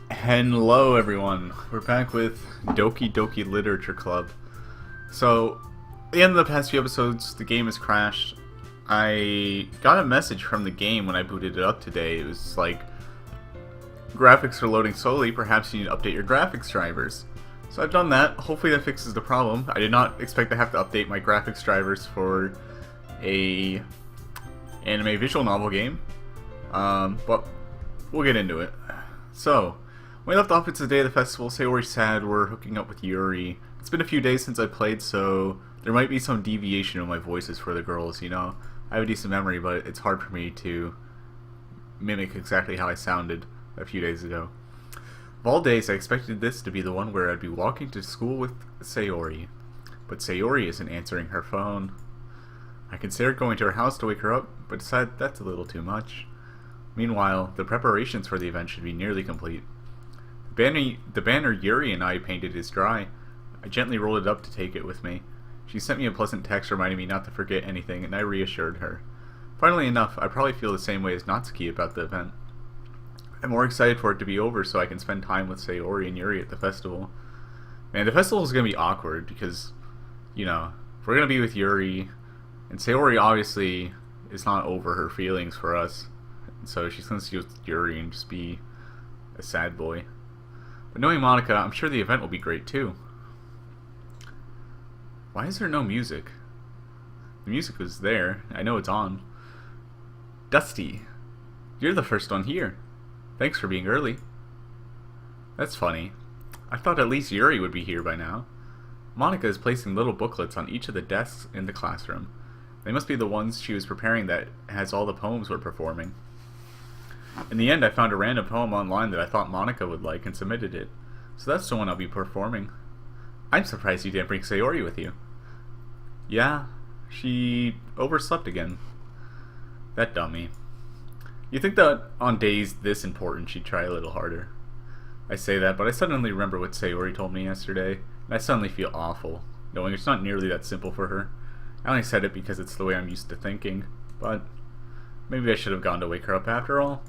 Hello everyone, we're back with Doki Doki Literature Club. So, at the end of the past few episodes, the game has crashed. I got a message from the game when I booted it up today. It was like, graphics are loading slowly, perhaps you need to update your graphics drivers. So I've done that, hopefully that fixes the problem. I did not expect to have to update my graphics drivers for a anime visual novel game, but we'll get into it. So, when we left off, it's the day of the festival. Sayori's sad, we're hooking up with Yuri. It's been a few days since I played, so there might be some deviation in my voices for the girls, you know? I have a decent memory, but it's hard for me to mimic exactly how I sounded a few days ago. Of all days, I expected this to be the one where I'd be walking to school with Sayori. But Sayori isn't answering her phone. I considered going to her house to wake her up, but decided that's a little too much. Meanwhile, the preparations for the event should be nearly complete. The banner Yuri and I painted is dry. I gently rolled it up to take it with me. She sent me a pleasant text reminding me not to forget anything, and I reassured her. Funnily enough, I probably feel the same way as Natsuki about the event. I'm more excited for it to be over so I can spend time with Sayori and Yuri at the festival. Man, the festival is going to be awkward because, you know, if we're going to be with Yuri, and Sayori obviously is not over her feelings for us, so she's going to see with Yuri and just be a sad boy. But knowing Monica, I'm sure the event will be great too. Why is there no music? The music was there. I know it's on. Dusty, you're the first one here. Thanks for being early. That's funny. I thought at least Yuri would be here by now. Monica is placing little booklets on each of the desks in the classroom. They must be the ones she was preparing that has all the poems we're performing. In the end, I found a random poem online that I thought Monica would like and submitted it. So that's the one I'll be performing. I'm surprised you didn't bring Sayori with you. Yeah, she overslept again. That dummy. You'd think that on days this important she'd try a little harder. I say that, but I suddenly remember what Sayori told me yesterday, and I suddenly feel awful, knowing it's not nearly that simple for her. I only said it because it's the way I'm used to thinking, but maybe I should have gone to wake her up after all.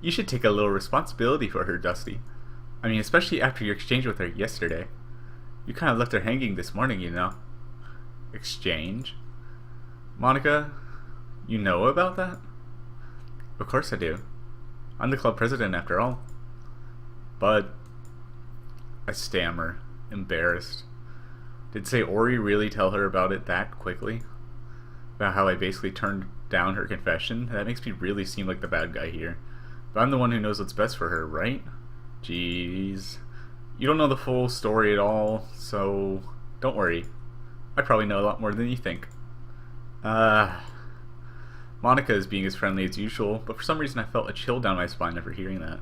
You should take a little responsibility for her, Dusty. I mean, especially after your exchange with her yesterday. You kind of left her hanging this morning, you know. Exchange? Monica, you know about that? Of course I do. I'm the club president after all. But I stammer, embarrassed. Did Sayori really tell her about it that quickly? About how I basically turned down her confession? That makes me really seem like the bad guy here. But I'm the one who knows what's best for her, right? Jeez. You don't know the full story at all, so don't worry. I probably know a lot more than you think. Monica is being as friendly as usual, but for some reason I felt a chill down my spine after hearing that.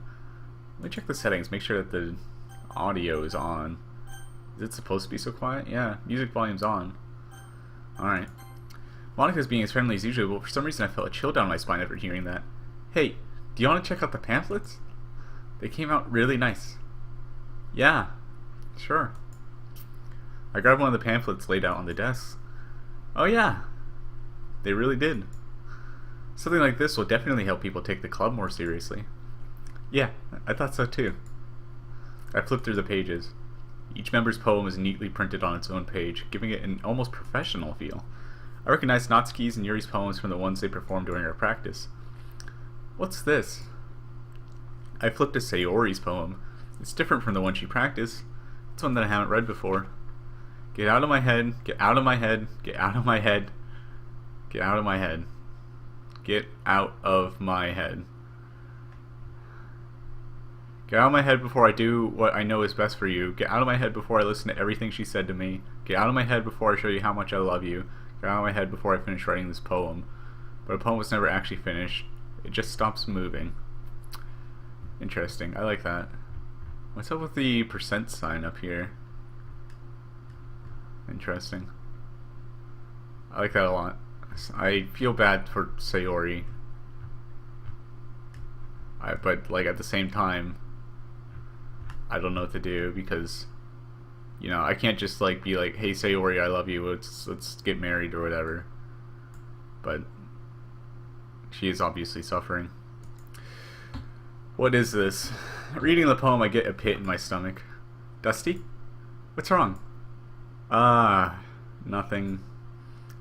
Let me check the settings, make sure that the audio is on. Is it supposed to be so quiet? Yeah, music volume's on. Alright. Monica's being as friendly as usual, but for some reason I felt a chill down my spine after hearing that. Hey, do you want to check out the pamphlets? They came out really nice. Yeah, sure. I grabbed one of the pamphlets laid out on the desk. Oh yeah, they really did. Something like this will definitely help people take the club more seriously. Yeah, I thought so too. I flipped through the pages. Each member's poem is neatly printed on its own page, giving it an almost professional feel. I recognized Natsuki's and Yuri's poems from the ones they performed during our practice. What's this? I flipped to Sayori's poem. It's different from the one she practiced. It's one that I haven't read before. Get out of my head, get out of my head, get out of my head, get out of my head. Get out of my head. Get out of my head before I do what I know is best for you. Get out of my head before I listen to everything she said to me. Get out of my head before I show you how much I love you. Get out of my head before I finish writing this poem. But a poem was never actually finished. It just stops moving. Interesting. I like that. What's up with the percent sign up here? Interesting. I like that a lot. I feel bad for Sayori. But like at the same time, I don't know what to do because, you know, I can't just like be like, hey Sayori, I love you, let's get married or whatever. But she is obviously suffering. What is this? Reading the poem, I get a pit in my stomach. Dusty? What's wrong? Nothing.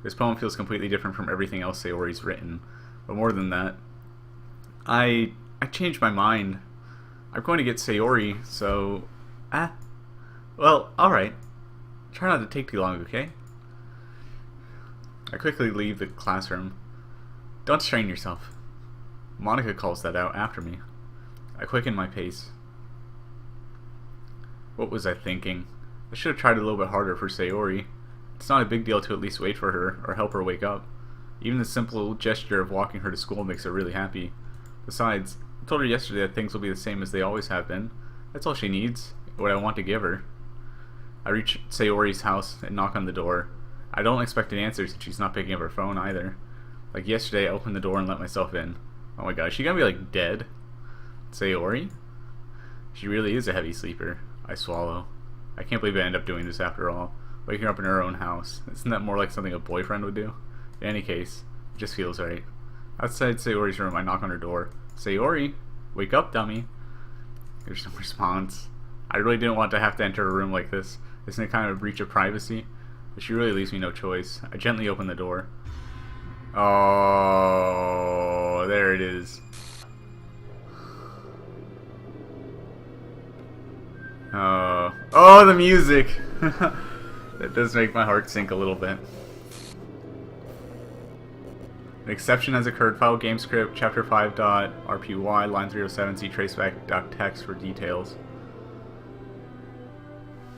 This poem feels completely different from everything else Sayori's written. But more than that, I changed my mind. I'm going to get Sayori, so... Well, alright. Try not to take too long, okay? I quickly leave the classroom. Don't strain yourself. Monika calls that out after me. I quicken my pace. What was I thinking? I should have tried a little bit harder for Sayori. It's not a big deal to at least wait for her, or help her wake up. Even the simple gesture of walking her to school makes her really happy. Besides, I told her yesterday that things will be the same as they always have been. That's all she needs, what I want to give her. I reach Sayori's house and knock on the door. I don't expect an answer since she's not picking up her phone either. Like yesterday, I opened the door and let myself in. Oh my god, is she gonna be like dead? Sayori? She really is a heavy sleeper. I swallow. I can't believe I end up doing this after all. Waking her up in her own house. Isn't that more like something a boyfriend would do? In any case, it just feels right. Outside Sayori's room, I knock on her door. Sayori? Wake up, dummy. There's no response. I really didn't want to have to enter a room like this. Isn't it kind of a breach of privacy? But she really leaves me no choice. I gently open the door. Oh, there it is. Oh, the music! That does make my heart sink a little bit. An exception has occurred. File game script, chapter 5.rpy, line 307, see traceback.txt for details.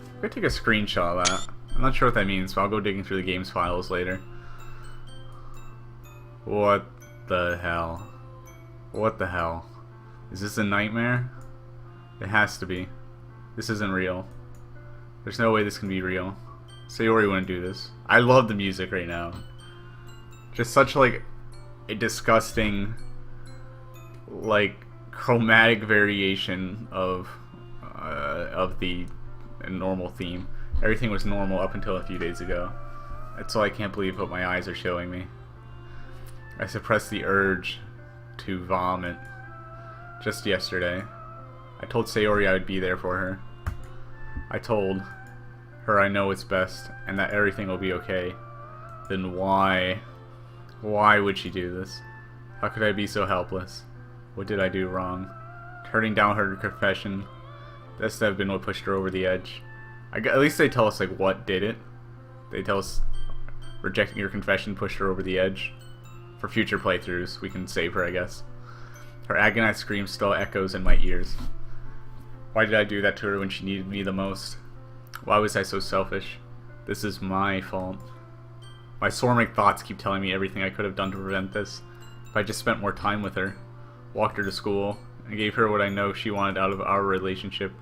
I'm gonna take a screenshot of that. I'm not sure what that means, but I'll go digging through the game's files later. What the hell? What the hell? Is this a nightmare? It has to be. This isn't real. There's no way this can be real. Sayori wouldn't do this. I love the music right now. Just such like a disgusting, like chromatic variation of the normal theme. Everything was normal up until a few days ago. That's all I can't believe what my eyes are showing me. I suppressed the urge to vomit just yesterday. I told Sayori I would be there for her. I told her I know it's best and that everything will be okay. Then why would she do this? How could I be so helpless? What did I do wrong? Turning down her confession. That's to have been what pushed her over the edge. At least they tell us like what did it. They tell us rejecting your confession pushed her over the edge. For future playthroughs, we can save her, I guess. Her agonized scream still echoes in my ears. Why did I do that to her when she needed me the most? Why was I so selfish? This is my fault. My Sormic thoughts keep telling me everything I could have done to prevent this. If I just spent more time with her, walked her to school, and gave her what I know she wanted out of our relationship,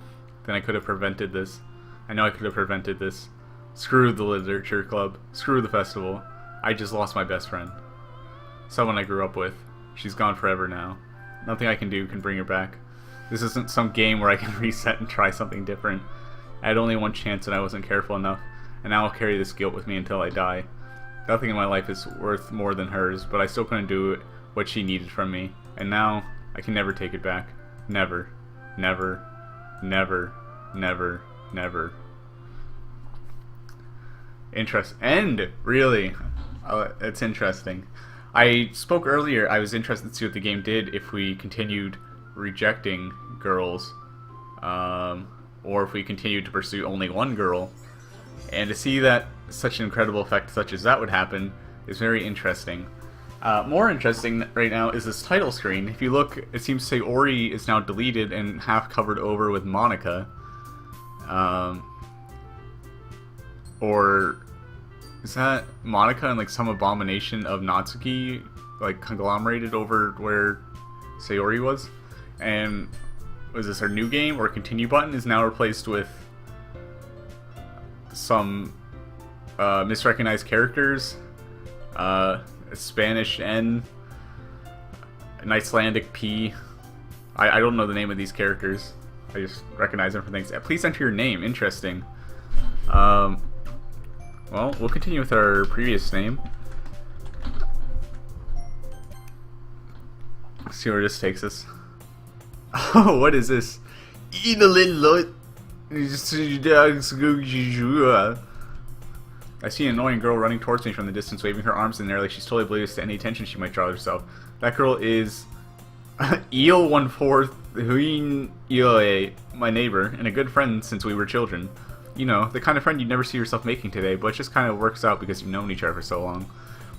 then I could have prevented this. I know I could have prevented this. Screw the literature club. Screw the festival. I just lost my best friend. Someone I grew up with. She's gone forever now. Nothing I can do can bring her back. This isn't some game where I can reset and try something different. I had only one chance and I wasn't careful enough, and now I'll carry this guilt with me until I die. Nothing in my life is worth more than hers, but I still couldn't do what she needed from me, and now I can never take it back. Never. Never. Never. Never. Never. End! Really? It's interesting. I spoke earlier, I was interested to see what the game did if we continued rejecting girls, or if we continued to pursue only one girl. And to see that such an incredible effect such as that would happen is very interesting. More interesting right now is this title screen. If you look, it seems Sayori is now deleted and half covered over with Monika. Or is that Monika and like some abomination of Natsuki like conglomerated over where Sayori was? And was this her new game, or continue button is now replaced with some misrecognized characters, a Spanish N, an Icelandic P. I don't know the name of these characters. I just recognize them from things. Please enter your name. Interesting. Well, we'll continue with our previous name. Let's see where this takes us. Oh, what is this? Eat a little lot. I see an annoying girl running towards me from the distance, waving her arms in the air like she's totally oblivious to any attention she might draw herself. That girl is Eel 1/4 Huin Ioe, my neighbor, and a good friend since we were children. You know, the kind of friend you'd never see yourself making today, but it just kind of works out because you've known each other for so long.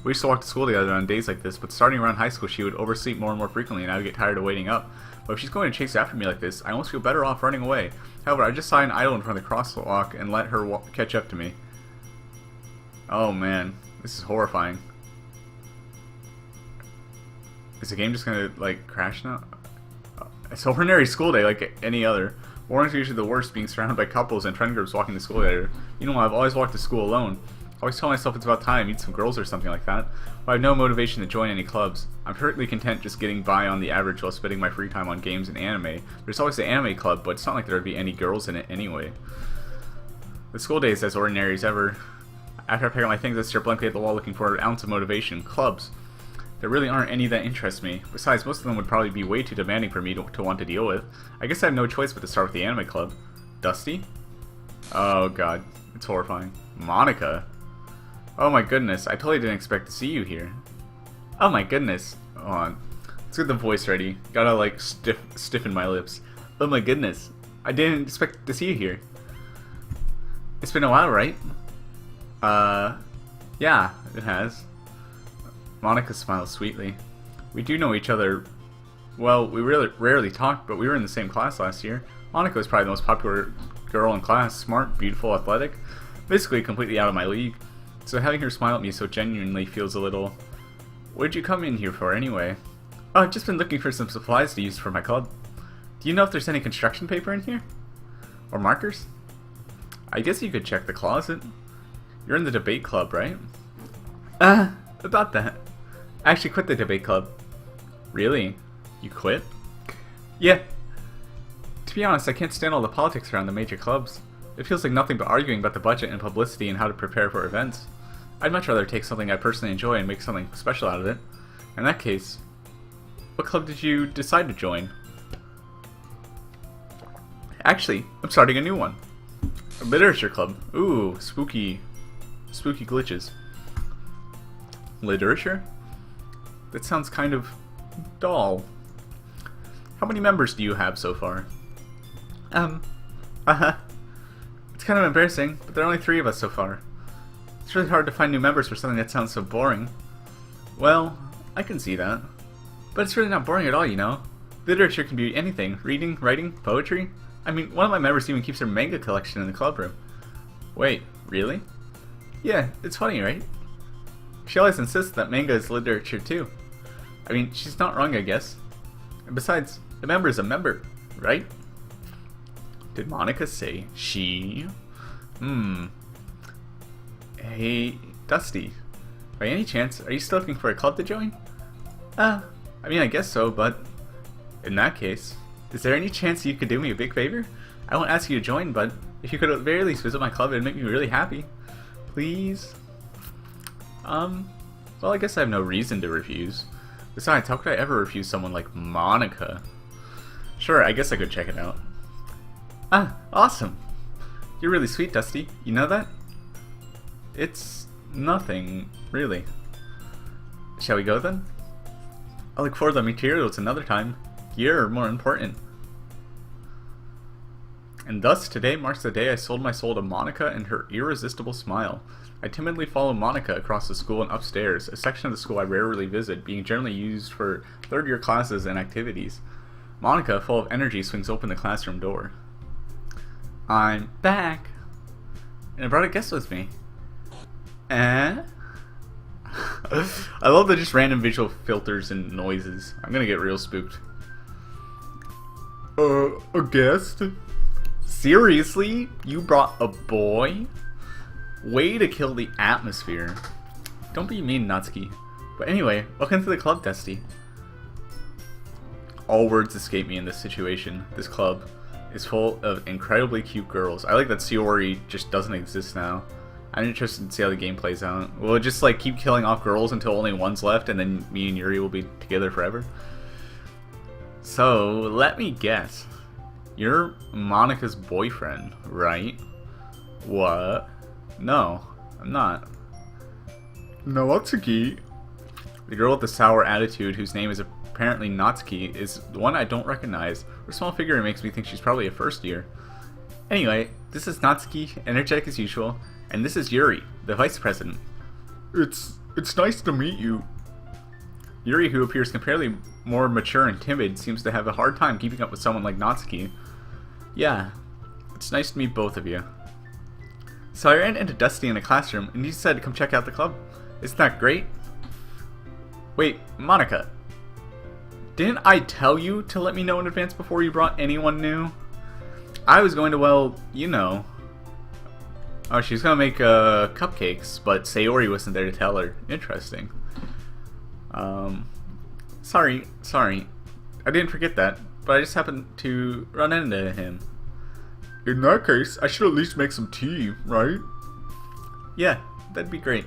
We used to walk to school together on days like this, but starting around high school she would oversleep more and more frequently and I would get tired of waiting up. But if she's going to chase after me like this, I almost feel better off running away. However, I just saw an idol in front of the crosswalk and let her catch up to me. Oh man, this is horrifying. Is the game just gonna, like, crash now? It's an ordinary school day like any other. Mornings are usually the worst, being surrounded by couples and friend groups walking to school together. You know, I've always walked to school alone. I always tell myself it's about time to meet some girls or something like that, but I have no motivation to join any clubs. I'm perfectly content just getting by on the average while spending my free time on games and anime. There's always the anime club, but it's not like there would be any girls in it anyway. The school day is as ordinary as ever. After I pick up my things, I stare blankly at the wall looking for an ounce of motivation. Clubs. There really aren't any that interest me. Besides, most of them would probably be way too demanding for me to want to deal with. I guess I have no choice but to start with the anime club. Dusty? Oh god, it's horrifying. Monica? Oh my goodness, I totally didn't expect to see you here. Oh my goodness. Hold on. Let's get the voice ready. Gotta like stiffen my lips. Oh my goodness. I didn't expect to see you here. It's been a while, right? Yeah, it has. Monica smiles sweetly. We do know each other. Well, we really rarely talked, but we were in the same class last year. Monica was probably the most popular girl in class. Smart, beautiful, athletic. Basically completely out of my league. So having her smile at me so genuinely feels a little... What did you come in here for anyway? Oh, I've just been looking for some supplies to use for my club. Do you know if there's any construction paper in here? Or markers? I guess you could check the closet. You're in the debate club, right? About that. I actually quit the debate club. Really? You quit? Yeah. To be honest, I can't stand all the politics around the major clubs. It feels like nothing but arguing about the budget and publicity and how to prepare for events. I'd much rather take something I personally enjoy and make something special out of it. In that case, what club did you decide to join? Actually, I'm starting a new one. A literature club. Ooh, spooky glitches. Literature? That sounds kind of dull. How many members do you have so far? It's kind of embarrassing, but there are only 3 of us so far. It's really hard to find new members for something that sounds so boring. Well, I can see that. But it's really not boring at all, you know? Literature can be anything. Reading, writing, poetry. I mean, one of my members even keeps her manga collection in the club room. Wait, really? Yeah, it's funny, right? She always insists that manga is literature too. I mean, she's not wrong, I guess. And besides, a member is a member, right? Did Monica say she? Hey, Dusty. By any chance, are you still looking for a club to join? I mean, I guess so, but... In that case, is there any chance you could do me a big favor? I won't ask you to join, but if you could at the very least visit my club, it'd make me really happy. Please? Well, I guess I have no reason to refuse. Besides, how could I ever refuse someone like Monica? Sure, I guess I could check it out. Awesome. You're really sweet, Dusty. You know that? It's nothing, really. Shall we go then? I'll look forward to the materials another time. You're more important. And thus, today marks the day I sold my soul to Monica and her irresistible smile. I timidly follow Monica across the school and upstairs, a section of the school I rarely visit, being generally used for third-year classes and activities. Monica, full of energy, swings open the classroom door. I'm back! And I brought a guest with me. I love the just random visual filters and noises. I'm gonna get real spooked. A guest? Seriously? You brought a boy? Way to kill the atmosphere. Don't be mean, Natsuki. But anyway, welcome to the club, Dusty. All words escape me in this situation. This club is full of incredibly cute girls. I like that Shiori just doesn't exist now. I'm interested to see how the game plays out. Will it just like keep killing off girls until only one's left and then me and Yuri will be together forever? So, let me guess. You're Monika's boyfriend, right? What? No, I'm not. Natsuki. The girl with the sour attitude, whose name is apparently Natsuki, is the one I don't recognize. Her small figure makes me think she's probably a first year. Anyway, this is Natsuki, energetic as usual, and this is Yuri, the vice president. It's nice to meet you. Yuri, who appears comparatively more mature and timid, seems to have a hard time keeping up with someone like Natsuki. Yeah, it's nice to meet both of you. So I ran into Dusty in the classroom, and he said to come check out the club. Isn't that great? Wait, Monika. Didn't I tell you to let me know in advance before you brought anyone new? I was going to, well, you know. Oh, she was going to make cupcakes, but Sayori wasn't there to tell her. Interesting. Sorry. I didn't forget that, but I just happened to run into him. In that case, I should at least make some tea, right? Yeah, that'd be great.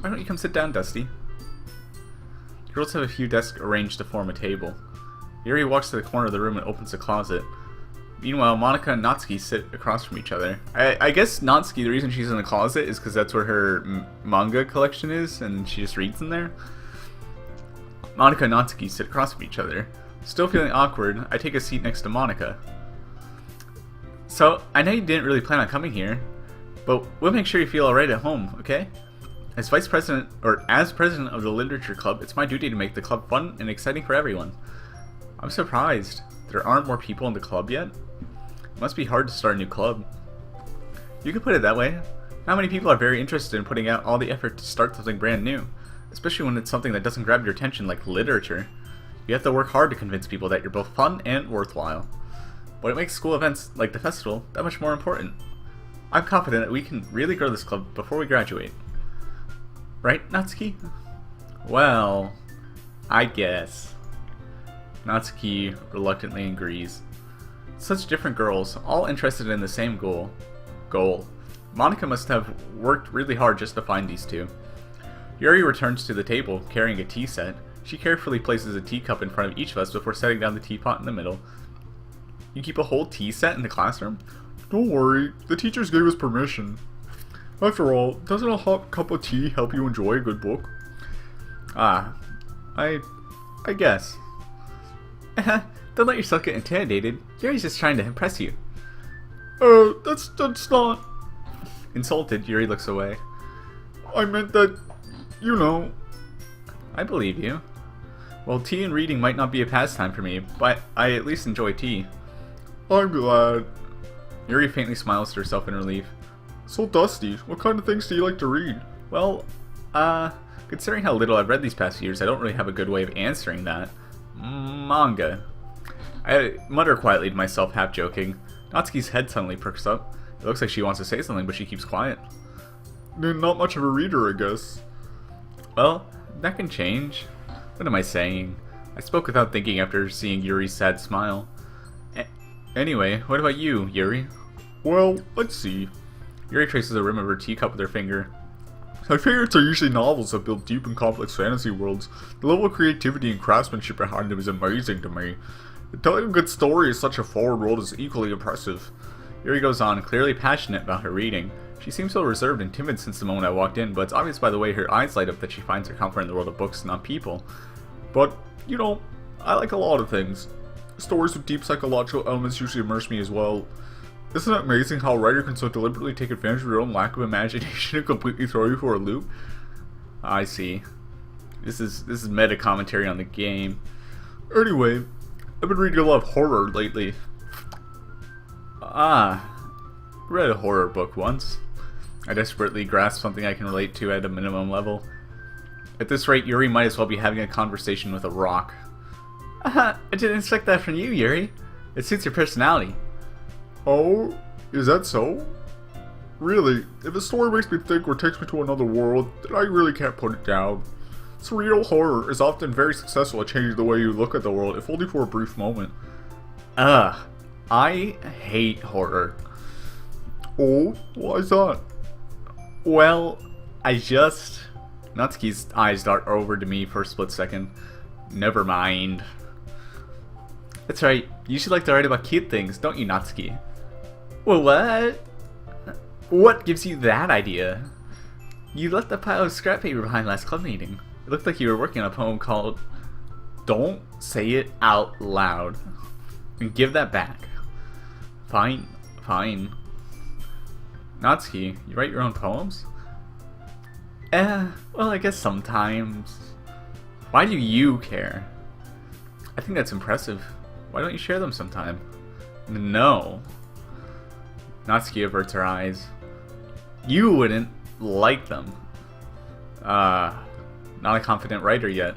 Why don't you come sit down, Dusty? The girls have a few desks arranged to form a table. Yuri walks to the corner of the room and opens the closet. Meanwhile, Monika and Natsuki sit across from each other. I guess Natsuki, the reason she's in the closet is because that's where her manga collection is, and she just reads in there. Monika and Natsuki sit across from each other. Still feeling awkward, I take a seat next to Monika. So, I know you didn't really plan on coming here, but we'll make sure you feel alright at home, okay? As vice president, or as president of the literature club, it's my duty to make the club fun and exciting for everyone. I'm surprised there aren't more people in the club yet. It must be hard to start a new club. You could put it that way. Not many people are very interested in putting out all the effort to start something brand new, especially when it's something that doesn't grab your attention like literature. You have to work hard to convince people that you're both fun and worthwhile. But it makes school events like the festival that much more important. I'm confident that we can really grow this club before we graduate. Right, Natsuki? Well, I guess. Natsuki reluctantly agrees. Such different girls, all interested in the same goal. Monika must have worked really hard just to find these two. Yuri returns to the table, carrying a tea set. She carefully places a teacup in front of each of us before setting down the teapot in the middle. You keep a whole tea set in the classroom? Don't worry, the teachers gave us permission. After all, doesn't a hot cup of tea help you enjoy a good book? I guess. Don't let yourself get intimidated. Yuri's just trying to impress you. That's not... Insulted, Yuri looks away. I meant that, you know... I believe you. Well, tea and reading might not be a pastime for me, but I at least enjoy tea. I'm glad. Yuri faintly smiles to herself in relief. So Dusty, what kind of things do you like to read? Well, considering how little I've read these past years, I don't really have a good way of answering that. Manga. I mutter quietly to myself, half joking. Natsuki's head suddenly perks up. It looks like she wants to say something, but she keeps quiet. Not much of a reader, I guess. Well, that can change. What am I saying? I spoke without thinking after seeing Yuri's sad smile. Anyway, what about you, Yuri? Well, let's see. Yuri traces the rim of her teacup with her finger. My favorites are usually novels that build deep and complex fantasy worlds. The level of creativity and craftsmanship behind them is amazing to me. Telling a good story in such a forward world is equally impressive. Yuri goes on, clearly passionate about her reading. She seems so reserved and timid since the moment I walked in, but it's obvious by the way her eyes light up that she finds her comfort in the world of books, not people. But, you know, I like a lot of things. Stories with deep psychological elements usually immerse me as well. Isn't it amazing how a writer can so deliberately take advantage of your own lack of imagination and completely throw you for a loop? I see. This is meta commentary on the game. Anyway, I've been reading a lot of horror lately. Read a horror book once. I desperately grasp something I can relate to at a minimum level. At this rate, Yuri might as well be having a conversation with a rock. I didn't expect that from you, Yuri. It suits your personality. Oh, is that so? Really, if a story makes me think or takes me to another world, then I really can't put it down. Surreal horror is often very successful at changing the way you look at the world, if only for a brief moment. I hate horror. Oh, why is that? Well, Natsuki's eyes dart over to me for a split second. Never mind. That's right, you usually like to write about cute things, don't you, Natsuki? Well, what? What gives you that idea? You left a pile of scrap paper behind last club meeting. It looked like you were working on a poem called Don't Say It Out Loud. And give that back. Fine, fine. Natsuki, you write your own poems? Well, I guess sometimes. Why do you care? I think that's impressive. Why don't you share them sometime? No. Natsuki averts her eyes. You wouldn't like them. Not a confident writer yet.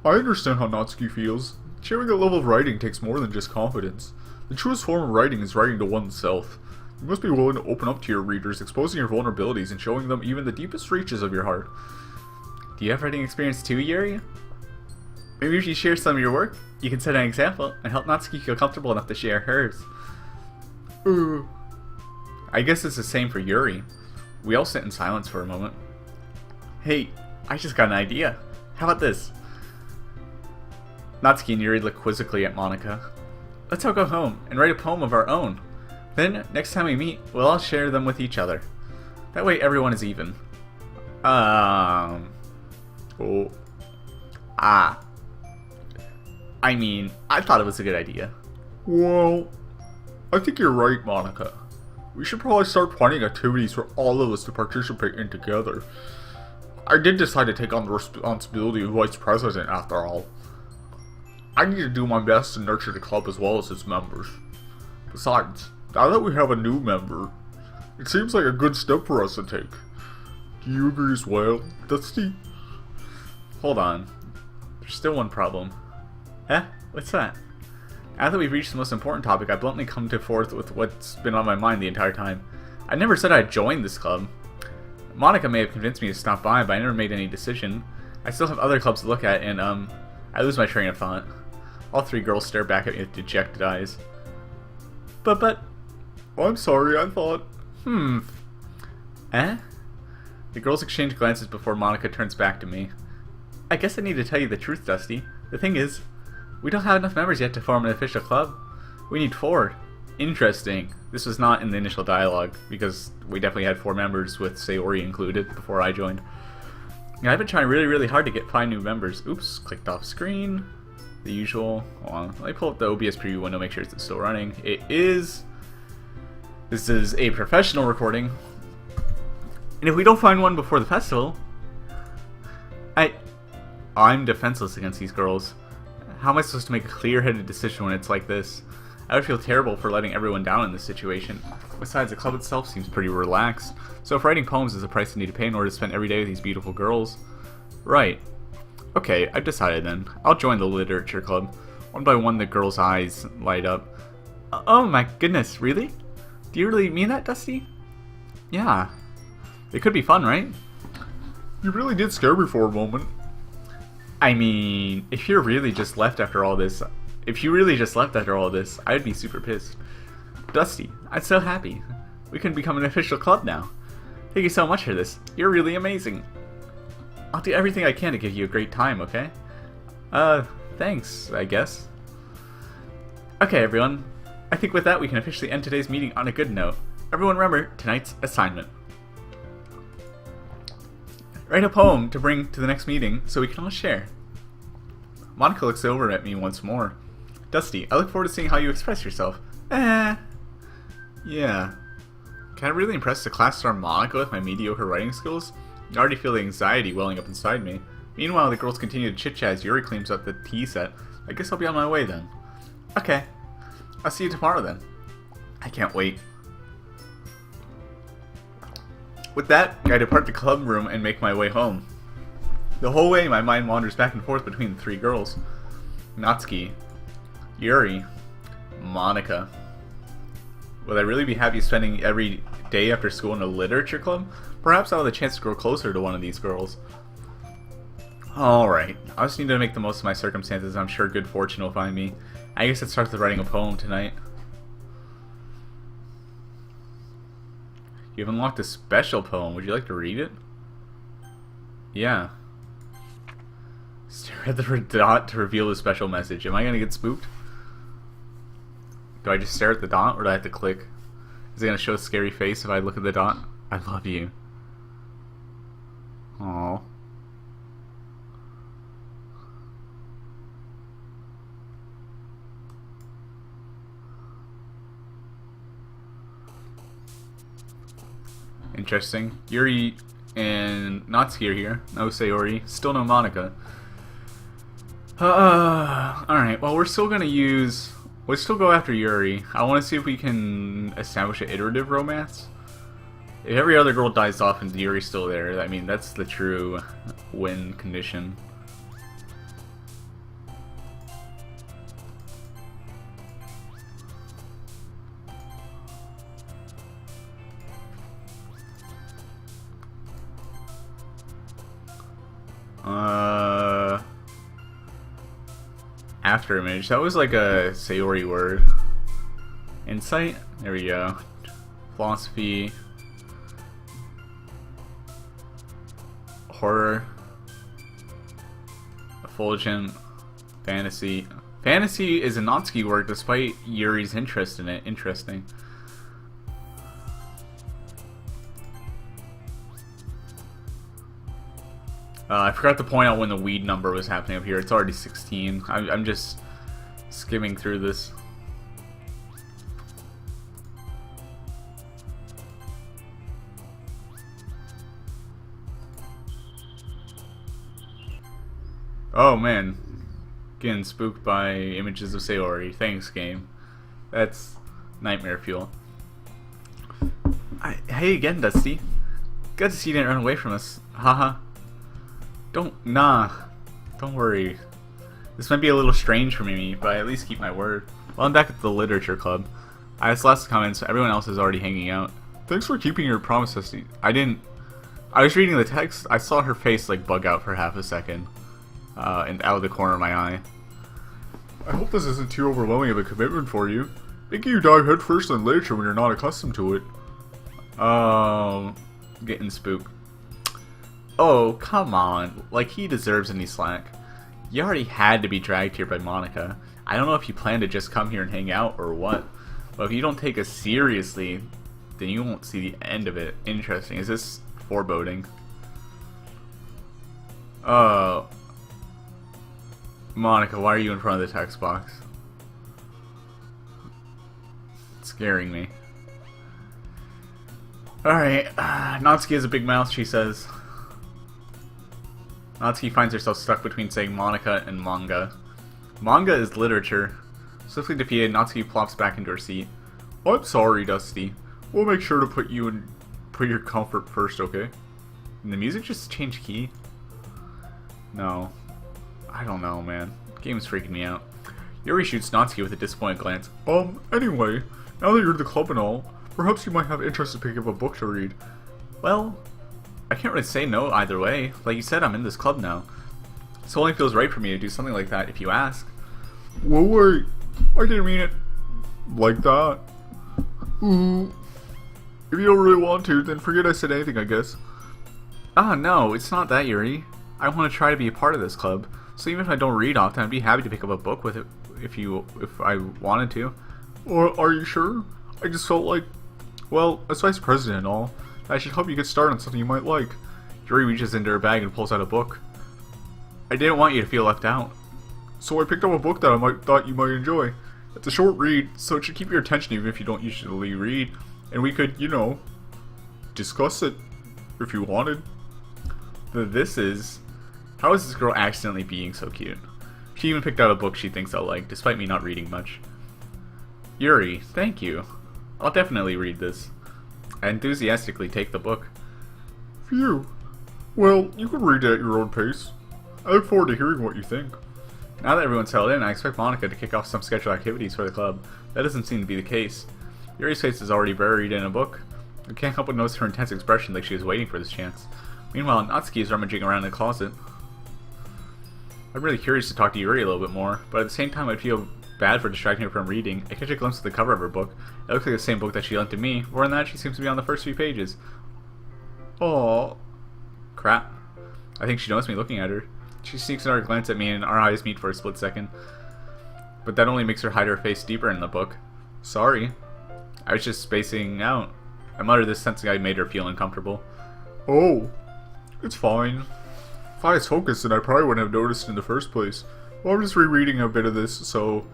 I understand how Natsuki feels. Sharing a level of writing takes more than just confidence. The truest form of writing is writing to oneself. You must be willing to open up to your readers, exposing your vulnerabilities and showing them even the deepest reaches of your heart. Do you have writing experience too, Yuri? Maybe if you share some of your work, you can set an example and help Natsuki feel comfortable enough to share hers. I guess it's the same for Yuri. We all sit in silence for a moment. Hey, I just got an idea. How about this? Natsuki and Yuri look quizzically at Monika. Let's all go home and write a poem of our own. Then, next time we meet, we'll all share them with each other. That way everyone is even. I mean, I thought it was a good idea. Well, I think you're right, Monika. We should probably start planning activities for all of us to participate in together. I did decide to take on the responsibility of vice president after all. I need to do my best to nurture the club as well as its members. Besides, now that we have a new member, it seems like a good step for us to take. Do you agree as well, Dusty? Hold on. There's still one problem. What's that? Now that we've reached the most important topic, I bluntly come to forth with what's been on my mind the entire time. I never said I'd join this club. Monika may have convinced me to stop by, but I never made any decision. I still have other clubs to look at, and I lose my train of thought. All three girls stare back at me with dejected eyes. But... I'm sorry, I thought... The girls exchange glances before Monika turns back to me. I guess I need to tell you the truth, Dusty. The thing is, we don't have enough members yet to form an official club. We need 4. Interesting. This was not in the initial dialogue, because we definitely had 4 members with Sayori included before I joined. Yeah, I've been trying really, really hard to get 5 new members. Oops, clicked off screen. The usual. Hold on. Let me pull up the OBS preview window, make sure it's still running. It is. This is a professional recording. And if we don't find one before the festival, I'm defenseless against these girls. How am I supposed to make a clear-headed decision when it's like this? I would feel terrible for letting everyone down in this situation. Besides, the club itself seems pretty relaxed. So if writing poems is the price I need to pay in order to spend every day with these beautiful girls... Right. Okay, I've decided then. I'll join the literature club. One by one the girls' eyes light up. Oh my goodness, really? Do you really mean that, Dusty? Yeah. It could be fun, right? You really did scare me for a moment. I mean, if you really just left after all this, I'd be super pissed. Dusty, I'm so happy. We can become an official club now. Thank you so much for this. You're really amazing. I'll do everything I can to give you a great time, okay? Thanks, I guess. Okay, everyone. I think with that, we can officially end today's meeting on a good note. Everyone remember tonight's assignment. Write a poem to bring to the next meeting so we can all share. Monika looks over at me once more. Dusty, I look forward to seeing how you express yourself. Yeah. Can I really impress the class star Monika with my mediocre writing skills? I already feel the anxiety welling up inside me. Meanwhile, the girls continue to chit-chat as Yuri cleans up the tea set. I guess I'll be on my way then. Okay. I'll see you tomorrow then. I can't wait. With that, I depart the club room and make my way home. The whole way, my mind wanders back and forth between the 3 girls. Natsuki, Yuri, Monika. Will I really be happy spending every day after school in a literature club? Perhaps I'll have the chance to grow closer to one of these girls. Alright, I just need to make the most of my circumstances. I'm sure good fortune will find me. I guess it starts with writing a poem tonight. You've unlocked a special poem. Would you like to read it? Yeah. Stare at the dot to reveal the special message. Am I gonna get spooked? Do I just stare at the dot, or do I have to click? Is it gonna show a scary face if I look at the dot? I love you. Aww. Interesting. Yuri and Natsuki are here. No Sayori. Still no Monica. Alright, well we're still gonna use... Let's still go after Yuri. I want to see if we can establish an iterative romance. If every other girl dies off and Yuri's still there, I mean, that's the true win condition. After image. That was like a Sayori word. Insight? There we go. Philosophy. Horror. Effulgent. Fantasy. Fantasy is a Natsuki word despite Yuri's interest in it. Interesting. I forgot to point out when the weed number was happening up here. It's already 16. I'm just skimming through this. Oh man. Getting spooked by images of Sayori. Thanks, game. That's nightmare fuel. Hey again, Dusty. Good to see you didn't run away from us. Haha. Don't worry. This might be a little strange for me, but I at least keep my word. Well, I'm back at the literature club. I asked last comments, so everyone else is already hanging out. Thanks for keeping your promise, Dusty. I was reading the text, I saw her face like bug out for half a second. And out of the corner of my eye. I hope this isn't too overwhelming of a commitment for you. Making you dive headfirst in literature when you're not accustomed to it. Getting spooked. Oh, come on. Like, he deserves any slack. You already had to be dragged here by Monica. I don't know if you plan to just come here and hang out or what. But if you don't take us seriously, then you won't see the end of it. Interesting. Is this foreboding? Monica, why are you in front of the text box? It's scaring me. Alright. Natsuki has a big mouth, she says. Natsuki finds herself stuck between saying Monica and manga. Manga is literature. Swiftly defeated, Natsuki plops back into her seat. I'm sorry, Dusty. We'll make sure to put your comfort first, okay? And the music just changed key? No. I don't know, man. The game's freaking me out. Yuri shoots Natsuki with a disappointed glance. Anyway, now that you're in the club and all, perhaps you might have interest in picking up a book to read. Well, I can't really say no either way. Like you said, I'm in this club now. So it only feels right for me to do something like that if you ask. Well, wait. I didn't mean it like that. Ooh. If you don't really want to, then forget I said anything, I guess. Ah, no, it's not that, Yuri. I want to try to be a part of this club. So even if I don't read often, I'd be happy to pick up a book with it if I wanted to. Or are you sure? I just felt like, well, as vice president and all, I should help you get started on something you might like. Yuri reaches into her bag and pulls out a book. I didn't want you to feel left out. So I picked up a book that I thought you might enjoy. It's a short read, so it should keep your attention even if you don't usually read. And we could, you know, discuss it if you wanted. How is this girl accidentally being so cute? She even picked out a book she thinks I'll like, despite me not reading much. Yuri, thank you. I'll definitely read this. I enthusiastically take the book. Phew. Well, you can read it at your own pace. I look forward to hearing what you think. Now that everyone's settled in, I expect Monica to kick off some scheduled activities for the club. That doesn't seem to be the case. Yuri's face is already buried in a book. I can't help but notice her intense expression like she was waiting for this chance. Meanwhile, Natsuki is rummaging around in the closet. I'm really curious to talk to Yuri a little bit more, but at the same time I feel bad for distracting her from reading. I catch a glimpse of the cover of her book. It looks like the same book that she lent to me. More than that, she seems to be on the first few pages. Aww. Crap. I think she noticed me looking at her. She sneaks another glance at me and our eyes meet for a split second. But that only makes her hide her face deeper in the book. Sorry. I was just spacing out. I muttered this, sensing I made her feel uncomfortable. Oh, it's fine. If I was focused, then I probably wouldn't have noticed in the first place. Well, I'm just rereading a bit of this, so...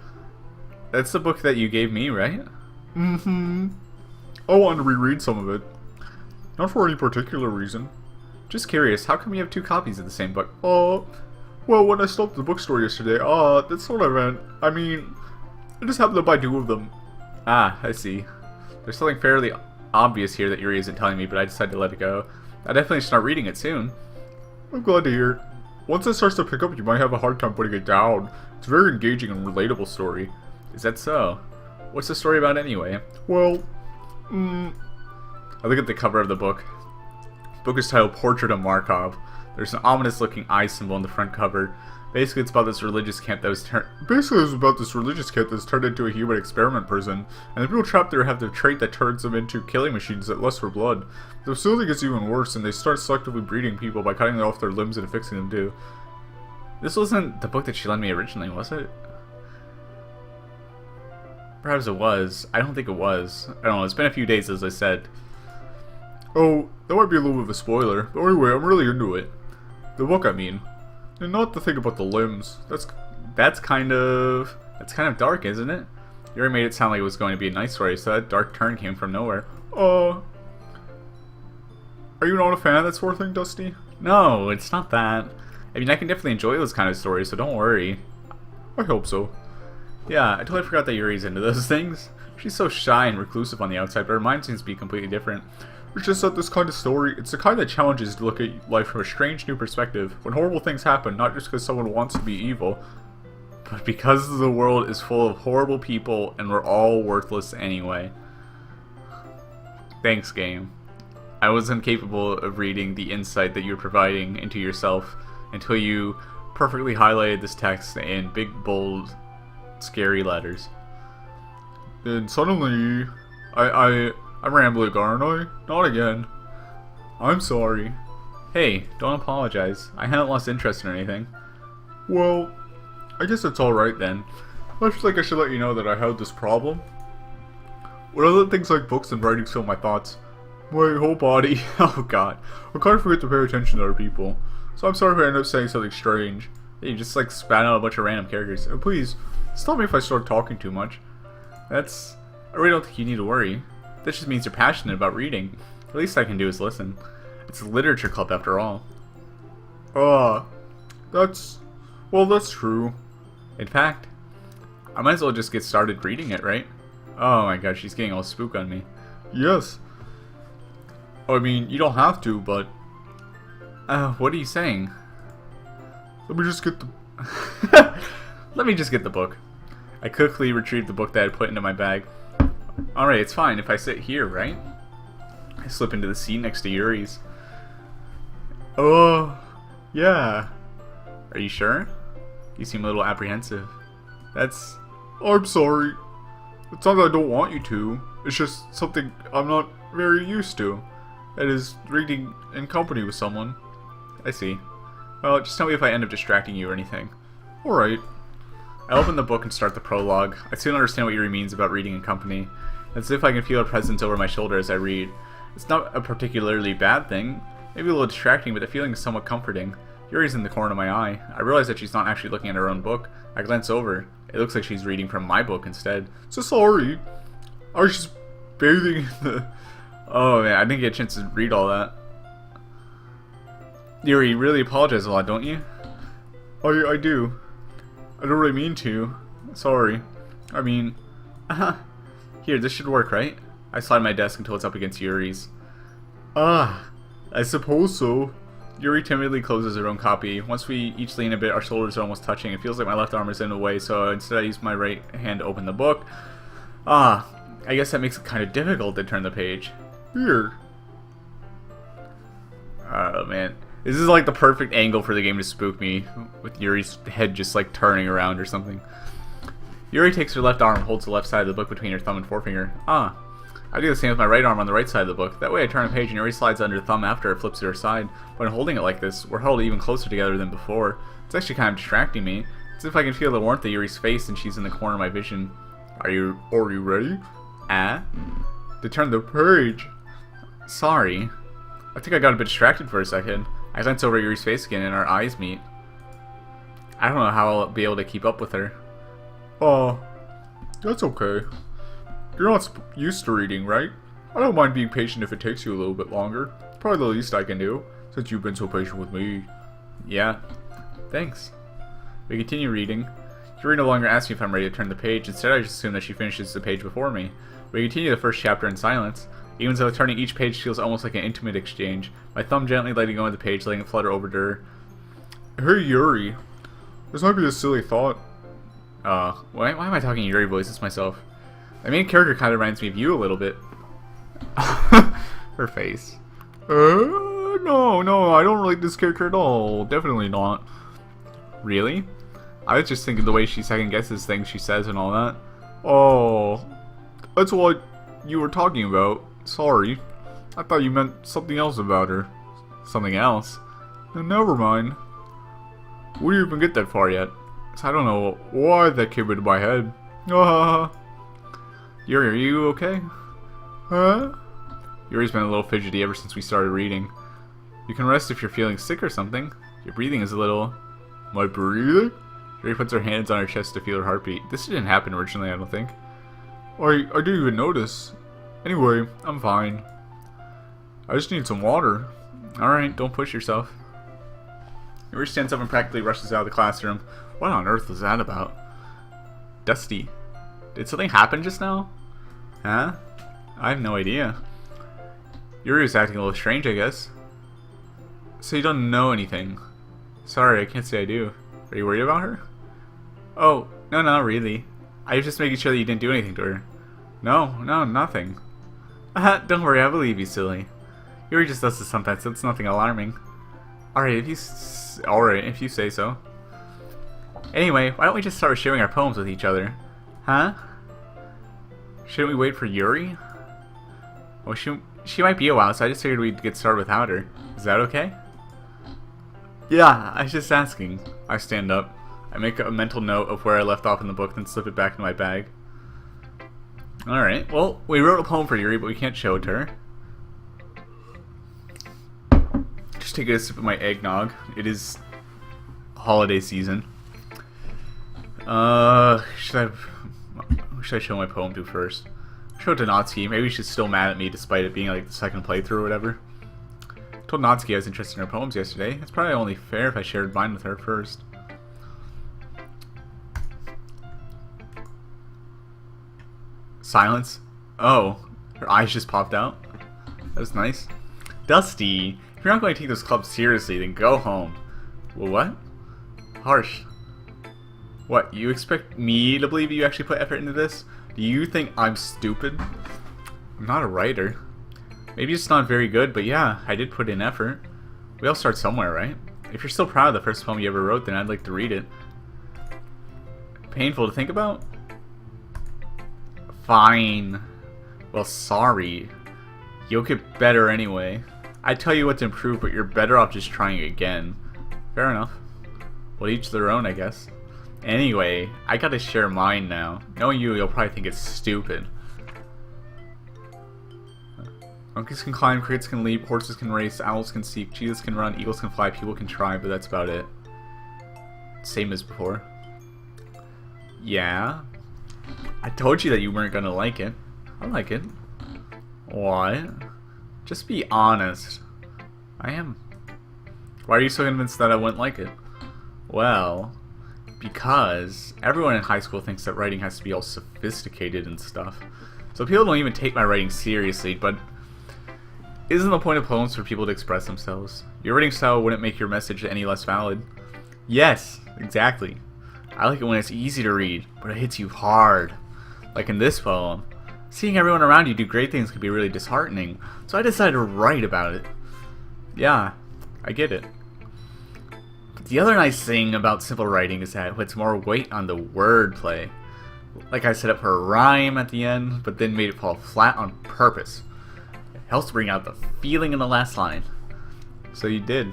That's the book that you gave me, right? Mm-hmm. I wanted to reread some of it. Not for any particular reason. Just curious, how come you have 2 copies of the same book? Well, when I stopped at the bookstore yesterday, that's what I meant. I mean, I just happened to buy 2 of them. Ah, I see. There's something fairly obvious here that Yuri isn't telling me, but I decided to let it go. I definitely start reading it soon. I'm glad to hear it. Once it starts to pick up, you might have a hard time putting it down. It's a very engaging and relatable story. Is that so? What's the story about anyway? Well, I look at the cover of the book. The book is titled Portrait of Markov. There's an ominous looking eye symbol on the front cover. Basically, it's about this religious camp that was turned into a human experiment prison, and the people trapped there have the trait that turns them into killing machines that lust for blood. The facility gets even worse, and they start selectively breeding people by cutting off their limbs and affixing them too. This wasn't the book that she lent me originally, was it? Perhaps it was. I don't think it was. I don't know, it's been a few days, as I said. Oh, that might be a little bit of a spoiler, but anyway, I'm really into it. The book, I mean. And not to think about the limbs. That's kind of dark, isn't it? You already made it sound like it was going to be a nice story, so that dark turn came from nowhere. Are you not a fan of that sort of thing, Dusty? No, it's not that. I mean, I can definitely enjoy those kind of stories, so don't worry. I hope so. Yeah, I totally forgot that Yuri's into those things. She's so shy and reclusive on the outside, but her mind seems to be completely different. It's just that this kind of story, it's the kind that challenges to look at life from a strange new perspective. When horrible things happen, not just because someone wants to be evil, but because the world is full of horrible people and we're all worthless anyway. Thanks, game. I was incapable of reading the insight that you're providing into yourself until you perfectly highlighted this text in big, bold, scary letters. Then suddenly, I'm rambling, aren't I? Not again. I'm sorry. Hey, don't apologize. I haven't lost interest in anything. Well, I guess it's alright then. I just think I should let you know that I had this problem. When other things like books and writing fill my thoughts, my whole body, oh god, I kind of forget to pay attention to other people. So I'm sorry if I end up saying something strange. You just like spat out a bunch of random characters. And please, stop me if I start talking too much. I really don't think you need to worry. This just means you're passionate about reading. The least I can do is listen. It's a literature club after all. That's true. In fact, I might as well just get started reading it, right? Oh my god, she's getting all spook on me. Yes. I mean, you don't have to, but... What are you saying? Let me just get the... Let me just get the book. I quickly retrieved the book that I put into my bag. Alright, it's fine if I sit here, right? I slip into the seat next to Yuri's. Yeah. Are you sure? You seem a little apprehensive. I'm sorry. It's not that I don't want you to. It's just something I'm not very used to. That is, reading in company with someone. I see. Well, just tell me if I end up distracting you or anything. Alright. I open the book and start the prologue. I soon understand what Yuri means about reading in company. It's as if I can feel her presence over my shoulder as I read. It's not a particularly bad thing. Maybe a little distracting, but the feeling is somewhat comforting. Yuri's in the corner of my eye. I realize that she's not actually looking at her own book. I glance over. It looks like she's reading from my book instead. So sorry. I was just bathing in the... Oh man, I didn't get a chance to read all that. Yuri, you really apologize a lot, don't you? I do. I don't really mean to. Sorry. I mean... Here, this should work, right? I slide my desk until it's up against Yuri's. I suppose so. Yuri timidly closes her own copy. Once we each lean a bit, our shoulders are almost touching. It feels like my left arm is in the way, so instead I use my right hand to open the book. I guess that makes it kind of difficult to turn the page. Here. Oh man. This is like the perfect angle for the game to spook me, with Yuri's head just like turning around or something. Yuri takes her left arm and holds the left side of the book between her thumb and forefinger. I do the same with my right arm on the right side of the book. That way I turn a page and Yuri slides under the thumb after it flips to her side. When holding it like this, we're held even closer together than before. It's actually kind of distracting me. It's as if I can feel the warmth of Yuri's face and she's in the corner of my vision. Are you ready? To turn the page. Sorry. I think I got a bit distracted for a second. I glanced over at Yuri's face again and our eyes meet. I don't know how I'll be able to keep up with her. Oh, that's okay. You're not used to reading, right? I don't mind being patient if it takes you a little bit longer. It's probably the least I can do, since you've been so patient with me. Yeah, thanks. We continue reading. Yuri no longer asks me if I'm ready to turn the page. Instead, I just assume that she finishes the page before me. We continue the first chapter in silence. Even though turning each page feels almost like an intimate exchange, my thumb gently letting go of the page, letting it flutter over to her. Hey Yuri, this might be a silly thought. Why am I talking Yuri voices myself? The main character kind of reminds me of you a little bit. Her face. No, I don't like this character at all. Definitely not. Really? I was just thinking the way she second guesses things she says and all that. Oh, that's what you were talking about. Sorry. I thought you meant something else about her. Something else? Never mind. We didn't even get that far yet. So I don't know why that came into my head. Yuri, are you okay? Huh? Yuri's been a little fidgety ever since we started reading. You can rest if you're feeling sick or something. Your breathing is a little... My breathing? Yuri puts her hands on her chest to feel her heartbeat. This didn't happen originally, I don't think. I didn't even notice. Anyway, I'm fine. I just need some water. Alright, don't push yourself. Yuri stands up and practically rushes out of the classroom. What on earth was that about? Dusty. Did something happen just now? Huh? I have no idea. Yuri was acting a little strange, I guess. So you don't know anything? Sorry, I can't say I do. Are you worried about her? Oh, no, not really. I was just making sure that you didn't do anything to her. No, nothing. Don't worry, I believe you, silly. Yuri just does this sometimes, so it's nothing alarming. Alright, if you say so. Anyway, why don't we just start sharing our poems with each other? Huh? Shouldn't we wait for Yuri? Well, she might be a while, so I just figured we'd get started without her. Is that okay? Yeah, I was just asking. I stand up. I make a mental note of where I left off in the book, then slip it back into my bag. Alright, well, we wrote a poem for Yuri, but we can't show it to her. Just take a sip of my eggnog. It is holiday season. Should I show my poem to first? Show it to Natsuki. Maybe she's still mad at me despite it being like the second playthrough or whatever. I told Natsuki I was interested in her poems yesterday. It's probably only fair if I shared mine with her first. Silence. Oh, her eyes just popped out. That was nice. Dusty, if you're not going to take this club seriously, then go home. Well, what? Harsh. What, you expect me to believe you actually put effort into this? Do you think I'm stupid? I'm not a writer. Maybe it's not very good, but yeah, I did put in effort. We all start somewhere, right? If you're still proud of the first poem you ever wrote, then I'd like to read it. Painful to think about? Fine. Well, sorry. You'll get better anyway. I tell you what to improve, but you're better off just trying again. Fair enough. Well, each their own, I guess. Anyway, I gotta share mine now. Knowing you'll probably think it's stupid. Monkeys can climb, crickets can leap, horses can race, owls can seek, cheetahs can run, eagles can fly, people can try, but that's about it. Same as before. Yeah? I told you that you weren't gonna like it. I like it. What? Just be honest. I am. Why are you so convinced that I wouldn't like it? Well, because everyone in high school thinks that writing has to be all sophisticated and stuff. So people don't even take my writing seriously, but isn't the point of poems for people to express themselves? Your writing style wouldn't make your message any less valid. Yes, exactly. I like it when it's easy to read, but it hits you hard. Like in this poem. Seeing everyone around you do great things can be really disheartening, so I decided to write about it. Yeah, I get it. But the other nice thing about simple writing is that it puts more weight on the wordplay. Like I set up for a rhyme at the end, but then made it fall flat on purpose. It helps bring out the feeling in the last line. So you did.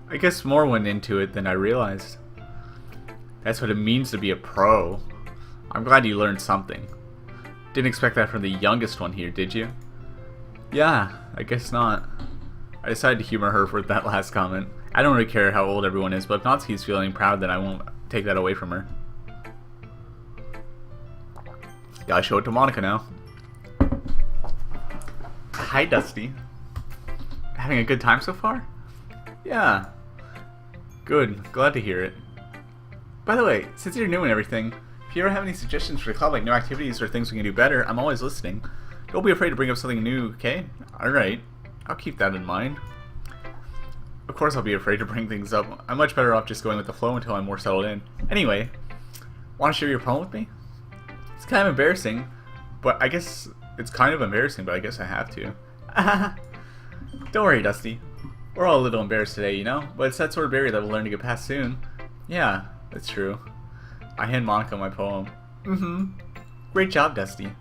I guess more went into it than I realized. That's what it means to be a pro. I'm glad you learned something. Didn't expect that from the youngest one here, did you? Yeah, I guess not. I decided to humor her for that last comment. I don't really care how old everyone is, but if Natsuki's feeling proud, then I won't take that away from her. Gotta show it to Monica now. Hi, Dusty. Having a good time so far? Yeah. Good. Glad to hear it. By the way, since you're new and everything, if you ever have any suggestions for the club, like new activities or things we can do better, I'm always listening. Don't be afraid to bring up something new, okay? Alright. I'll keep that in mind. Of course I'll be afraid to bring things up. I'm much better off just going with the flow until I'm more settled in. Anyway, want to share your poem with me? It's kind of embarrassing, but I guess it's kind of embarrassing, but I guess I have to. Don't worry, Dusty. We're all a little embarrassed today, you know? But it's that sort of barrier that we'll learn to get past soon. Yeah, that's true. I hand Monica my poem. Great job, Dusty.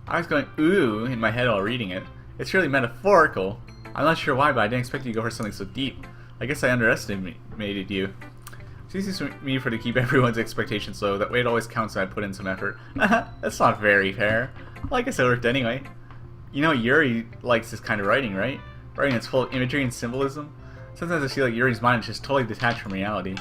I was going ooh in my head while reading it. It's really metaphorical. I'm not sure why, but I didn't expect you to go for something so deep. I guess I underestimated you. It's easy for me to keep everyone's expectations low. That way it always counts when I put in some effort. That's not very fair. Well, I guess it worked anyway. You know Yuri likes this kind of writing, right? Writing that's full of imagery and symbolism. Sometimes I feel like Yuri's mind is just totally detached from reality.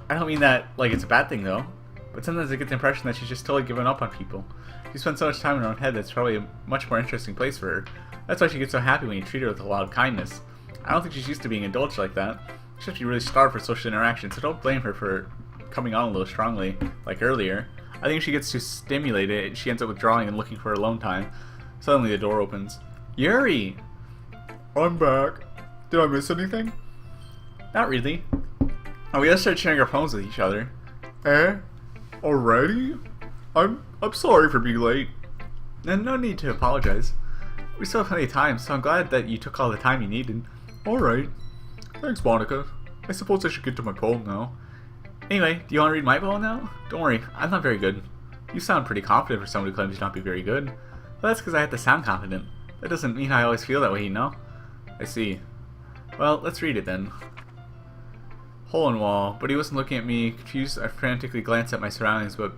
I don't mean that like it's a bad thing though, but sometimes I get the impression that she's just totally given up on people. She spends so much time in her own head that's probably a much more interesting place for her. That's why she gets so happy when you treat her with a lot of kindness. I don't think she's used to being indulged like that. She's actually really starved for social interaction, so don't blame her for coming on a little strongly, like earlier. I think if she gets too stimulated, she ends up withdrawing and looking for alone time. Suddenly the door opens. Yuri! I'm back. Did I miss anything? Not really. Oh, we gotta start sharing our poems with each other. Eh? Already? I'm sorry for being late. And no need to apologize. We still have plenty of time, so I'm glad that you took all the time you needed. Alright. Thanks, Monica. I suppose I should get to my poem now. Anyway, do you want to read my poem now? Don't worry, I'm not very good. You sound pretty confident for someone who claims to not be very good. But that's because I have to sound confident. That doesn't mean I always feel that way, you know? I see. Well, let's read it then. Hole in wall, but he wasn't looking at me. Confused, I frantically glanced at my surroundings, but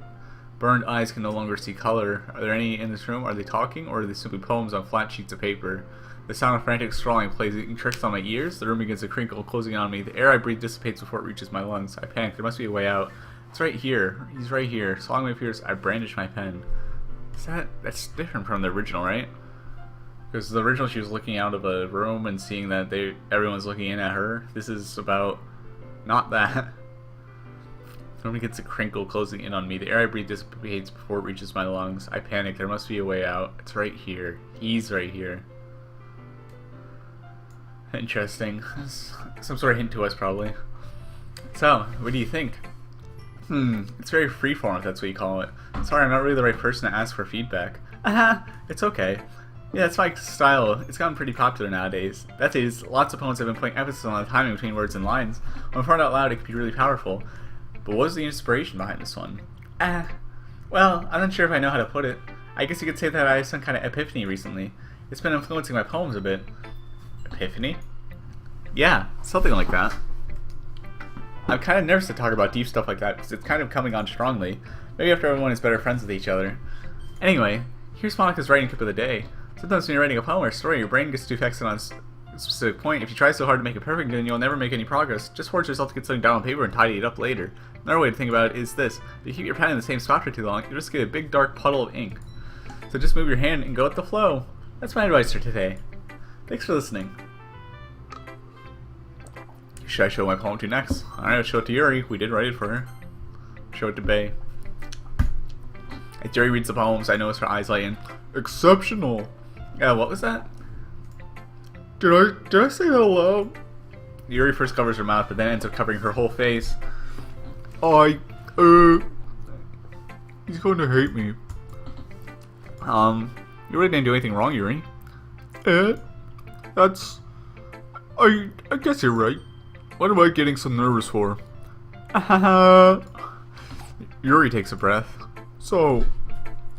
burned eyes can no longer see color. Are there any in this room? Are they talking, or are they simply poems on flat sheets of paper? The sound of frantic scrawling plays tricks on my ears. The room begins to crinkle, closing on me. The air I breathe dissipates before it reaches my lungs. I panic. There must be a way out. It's right here. He's right here. So long as it appears, I brandish my pen. That's different from the original, right? Because the original, she was looking out of a room and seeing that everyone's looking in at her. This is about not that. The room begins to crinkle, closing in on me. The air I breathe dissipates before it reaches my lungs. I panic. There must be a way out. It's right here. He's right here. Interesting. Some sort of hint to us, probably. So, what do you think? It's very freeform, if that's what you call it. Sorry, I'm not really the right person to ask for feedback. It's okay. Yeah, it's my style. It's gotten pretty popular nowadays. That is, lots of poems have been putting emphasis on the timing between words and lines. When read out loud, it can be really powerful. But what was the inspiration behind this one? Well, I'm not sure if I know how to put it. I guess you could say that I had some kind of epiphany recently. It's been influencing my poems a bit. Epiphany? Yeah, something like that. I'm kind of nervous to talk about deep stuff like that because it's kind of coming on strongly. Maybe after everyone is better friends with each other. Anyway, here's Monica's writing tip of the day. Sometimes when you're writing a poem or a story, your brain gets too fixated on a specific point. If you try so hard to make it perfect, then you'll never make any progress. Just force yourself to get something down on paper and tidy it up later. Another way to think about it is this. If you keep your pen in the same spot for too long, you'll just get a big dark puddle of ink. So just move your hand and go with the flow. That's my advice for today. Thanks for listening. Who should I show my poem to next? Alright, I'll show it to Yuri. We did write it for her. Show it to Bae. As Yuri reads the poems, I notice her eyes lighten. Exceptional. Yeah, what was that? Did I say that aloud? Yuri first covers her mouth, but then ends up covering her whole face. He's going to hate me. You really didn't do anything wrong, Yuri. That's... I guess you're right. What am I getting so nervous for? Yuri takes a breath. So,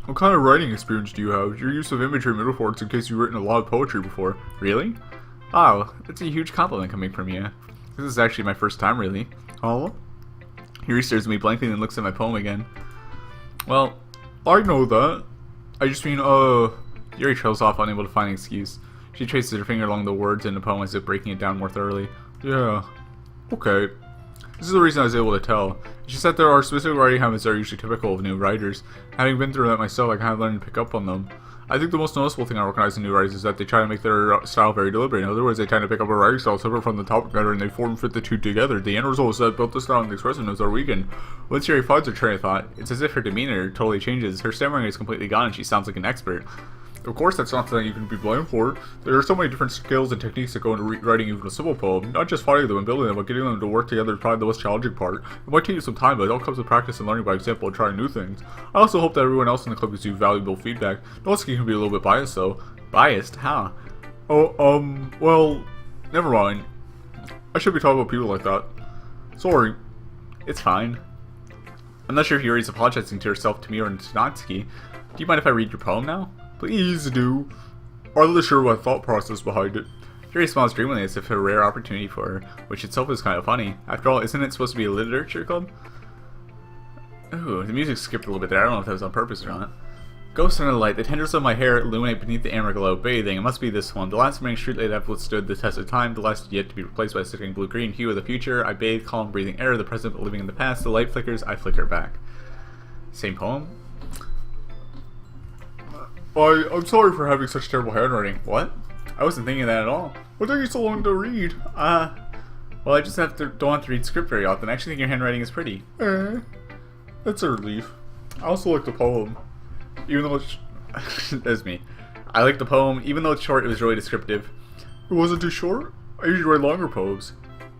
what kind of writing experience do you have? Your use of imagery and metaphors in case you've written a lot of poetry before. Really? Wow, that's a huge compliment coming from you. This is actually my first time, really. Oh? Yuri stares at me blankly and looks at my poem again. Well, I know that. I just mean, Yuri trails off, unable to find an excuse. She traces her finger along the words in the poem as if breaking it down more thoroughly. Yeah. Okay. This is the reason I was able to tell. She said there are specific writing habits that are usually typical of new writers. Having been through that myself, I kind of learned to pick up on them. I think the most noticeable thing I recognize in new writers is that they try to make their style very deliberate. In other words, they tend to pick up a writing style separate from the topic matter and they form fit the two together. The end result is that both the style and the expressiveness are weakened. Once Yuri finds her train of thought, it's as if her demeanor totally changes. Her stammering is completely gone and she sounds like an expert. Of course, that's not something you can be blamed for. There are so many different skills and techniques that go into writing even a simple poem. Not just finding them and building them, but getting them to work together is probably the most challenging part. It might take you some time, but it all comes with practice and learning by example and trying new things. I also hope that everyone else in the club gives you valuable feedback. Nosuke can be a little bit biased, though. Biased? How? Well, never mind. I should be talking about people like that. Sorry. It's fine. I'm not sure if Yuri's apologizing to herself, to me, or to Natsuki. Do you mind if I read your poem now? Please do. I'm not sure my thought process behind it. Yuri smiles dreamily as if a rare opportunity for her, which itself is kind of funny. After all, isn't it supposed to be a literature club? Ooh, the music skipped a little bit there. I don't know if that was on purpose or not. Ghost under the light, the tendrils of my hair illuminate beneath the amber glow, bathing. It must be this one. The last remaining streetlight that withstood the test of time, the last yet to be replaced by a sickening blue-green hue of the future. I bathe, calm, breathing air, the present but living in the past. The light flickers, I flicker back. Same poem? I'm sorry for having such terrible handwriting. What? I wasn't thinking of that at all. What took you so long to read? Well, I just don't have to read script very often. I actually think your handwriting is pretty. That's a relief. I also like the poem. Even though it's... That's me. I like the poem. Even though it's short, it was really descriptive. It wasn't too short? I usually write longer poems.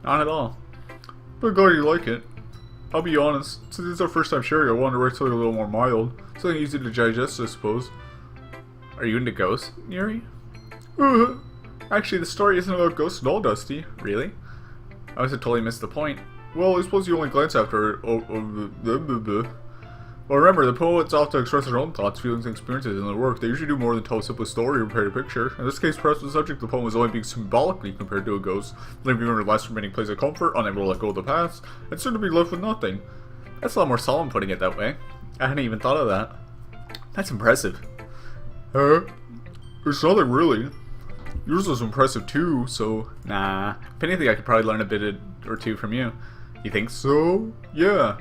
Not at all. But glad you like it. I'll be honest, since it's our first time sharing, I wanted to write something a little more mild. Something easy to digest, I suppose. Are you into ghosts, Yuri? Actually, the story isn't about ghosts at all, Dusty. Really? I must have totally missed the point. Well, I suppose you only glance after it. Well, remember, the poets often express their own thoughts, feelings, and experiences in their work. They usually do more than tell a simple story or paint a picture. In this case, perhaps the subject of the poem is only being symbolically compared to a ghost, leaving her in a last remaining place of comfort, unable to let go of the past, and soon to be left with nothing. That's a lot more solemn putting it that way. I hadn't even thought of that. That's impressive. There's nothing really. Yours was impressive too, so... Nah. If anything, I could probably learn a bit or two from you. You think so? Yeah.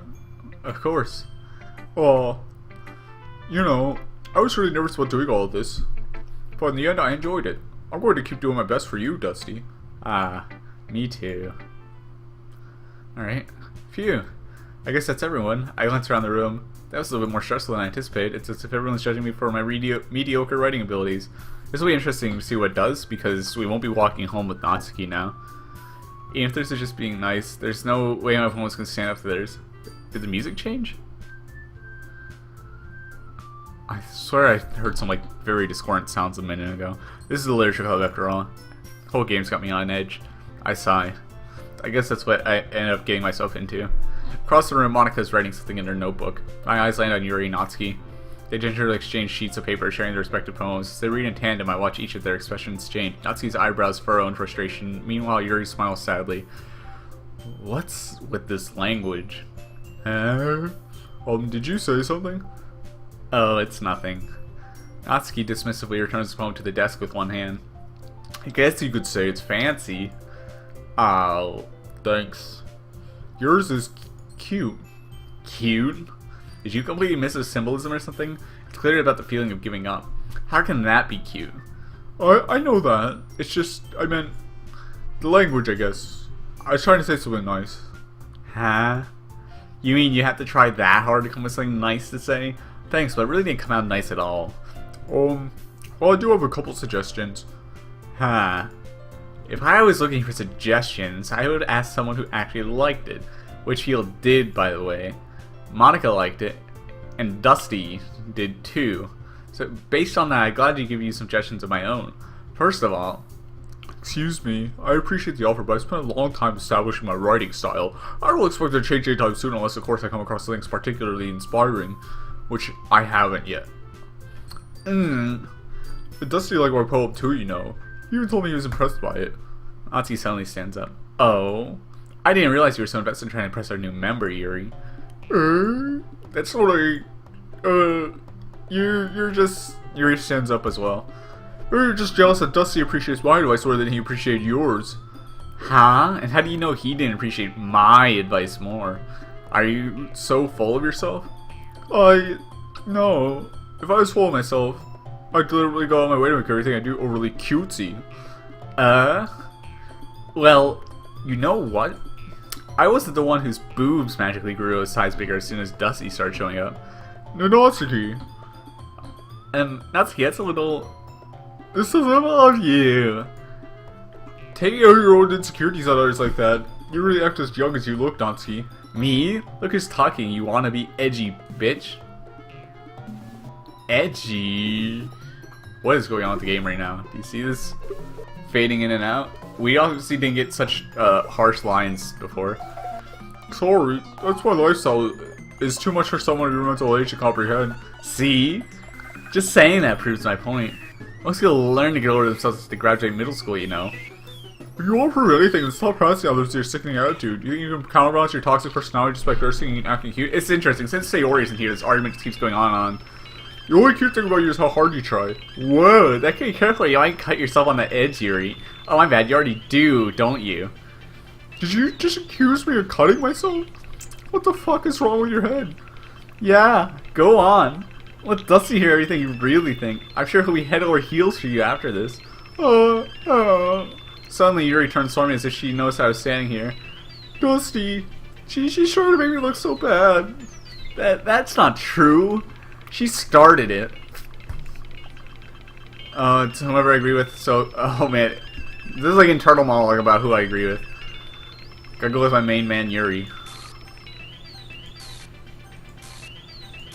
Of course. You know, I was really nervous about doing all of this. But in the end, I enjoyed it. I'm going to keep doing my best for you, Dusty. Me too. Alright. Phew. I guess that's everyone. I glanced around the room. That was a little bit more stressful than I anticipated. It's as if everyone's judging me for my mediocre writing abilities. This will be interesting to see what it does, because we won't be walking home with Natsuki now. Even if theirs is just being nice, there's no way my opponent's going to stand up to theirs. Did the music change? I swear I heard some like very discordant sounds a minute ago. This is the literature club after all. The whole game's got me on edge. I sigh. I guess that's what I ended up getting myself into. Across the room, Monika is writing something in her notebook. My eyes land on Yuri and Natsuki. They gingerly exchange sheets of paper, sharing their respective poems. As they read in tandem, I watch each of their expressions change. Natsuki's eyebrows furrow in frustration. Meanwhile, Yuri smiles sadly. What's with this language? Did you say something? Oh, it's nothing. Natsuki dismissively returns the poem to the desk with one hand. I guess you could say it's fancy. Oh, thanks. Yours is cute. Cute? Did you completely miss a symbolism or something? It's clearly about the feeling of giving up. How can that be cute? I know that. It's just, I meant, the language, I guess. I was trying to say something nice. Huh? You mean you have to try that hard to come with something nice to say? Thanks, but it really didn't come out nice at all. Well, I do have a couple suggestions. Huh. If I was looking for suggestions, I would ask someone who actually liked it. Which Heel did, by the way. Monika liked it, and Dusty did too. So based on that, I'm glad to give you suggestions of my own. First of all, excuse me, I appreciate the offer, but I spent a long time establishing my writing style. I don't expect it to change anytime soon unless of course I come across things particularly inspiring, which I haven't yet. But Dusty liked my poem too, you know. He even told me he was impressed by it. Natsuki suddenly stands up. Oh? I didn't realize you were so invested in trying to impress our new member, Yuri. That's what Yuri stands up as well. You're just jealous that Dusty appreciates my advice more than he appreciated yours. Huh? And how do you know he didn't appreciate my advice more? Are you so full of yourself? No. If I was full of myself, I'd deliberately go on my way to make everything I do overly cutesy. Well, you know what? I wasn't the one whose boobs magically grew a size bigger as soon as Dusty started showing up. Natsuki. Natsuki, that's a little... This is about you. Taking out your own insecurities on others like that. You really act as young as you look, Natsuki. Me? Look who's talking, you wanna be edgy, bitch. Edgy? What is going on with the game right now? Do you see this fading in and out? We obviously didn't get such harsh lines before. Sorry, that's my lifestyle. Is too much for someone of your mental age to comprehend. See? Just saying that proves my point. Most people learn to get over themselves as they graduate middle school, you know. If you won't prove anything, then stop prancing others with your sickening attitude. You think you can counterbalance your toxic personality just by cursing and acting cute? It's interesting, since Sayori isn't here, this argument just keeps going on and on. The only cute thing about you is how hard you try. Whoa, that could be careful, you might cut yourself on the edge, Yuri. Oh my bad, you already do, don't you? Did you just accuse me of cutting myself? What the fuck is wrong with your head? Yeah, go on. Let Dusty hear everything you really think. I'm sure he'll be head over heels for you after this. Suddenly Yuri turns stormy as if she noticed I was standing here. Dusty, she's trying to make me look so bad. That's not true. She started it. It's whoever I agree with. So, oh man, this is like internal monologue about who I agree with. Gotta go with my main man Yuri.